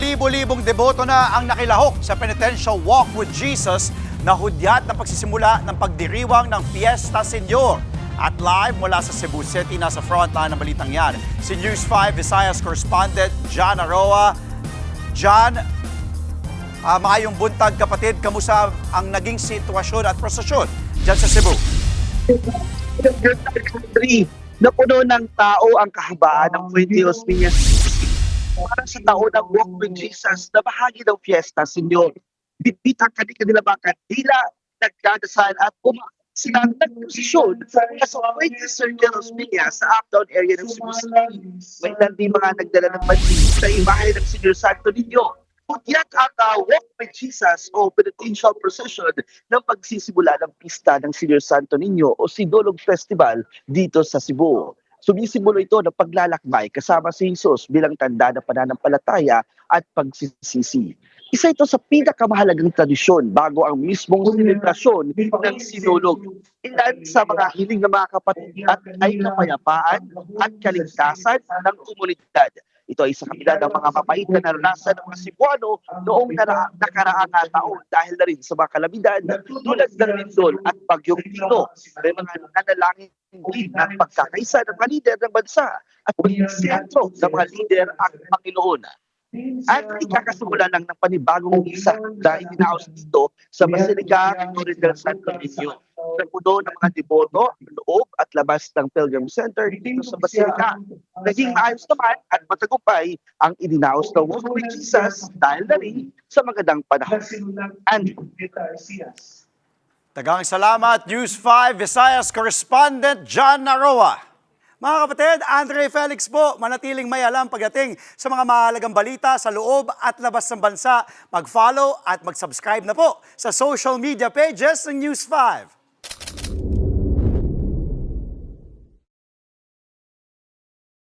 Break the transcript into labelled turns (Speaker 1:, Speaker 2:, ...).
Speaker 1: Libo-libong deboto na ang nakilahok sa penitential walk with Jesus na hudyat ng pagsisimula ng pagdiriwang ng Fiesta Señor. At live mula sa Cebu City, nasa frontline ng balitang yan, si News 5 Visayas correspondent John Aroa. John, maayong buntag kapatid, kamusta ang naging sitwasyon at prosesyon dyan sa Cebu?
Speaker 2: Napuno ng tao ang kahabaan ng Fuente Los Piñas para sa taon ng Walk with Jesus na bahagi ng Fiesta Señor. Bitbit ang kanila mga kandila, nagdadasal at sila nagposisyon sa Fuente Los Piñas sa uptown area ng Cebu City. May nandi mga nagdala ng pansin sa imahe ng Senior Santo Niño. Hudyat ang Walk with Jesus o penitential procession ng pagsisimula ng pista ng Senior Santo Niño o Sidolog Festival dito sa Cebu. Sumisimbolo ito ng paglalakbay kasama si Jesus bilang tanda ng pananampalataya at pagsisisi. Isa ito sa pinakamahalagang tradisyon bago ang mismong selebrasyon ng sinulog. Ilan sa mga hiling ng mga kapatid at ay kapayapaan at kaligtasan ng komunidad. Ito ay sa kabila ng mga mapait na naranasan ng mga Cebuano noong nakaraang taon dahil na rin sa mga kalamidad tulad ng lindol at bagyong Tino. May mga nanalangin din at pagkakaisa ng mga lider ng bansa at maging sentro ng mga lider ang Panginoon. At ikakasimula lang ng panibagong misa na itinaos dito sa Basilica del Santo Niño. Napuno ng mga deboto, loob at labas ng Pilgrim Center dito sa Basilica. Naging maayos naman at matagumpay ang idinaos ng Walk with Jesus dahil na rin sa magandang panahon.
Speaker 1: Tagang salamat, News 5 Visayas correspondent John Aroa. Mga kapatid, Andre Felix po, manatiling may alam pagdating sa mga mahalagang balita sa loob at labas ng bansa. Mag-follow at mag-subscribe na po sa social media pages ng News 5.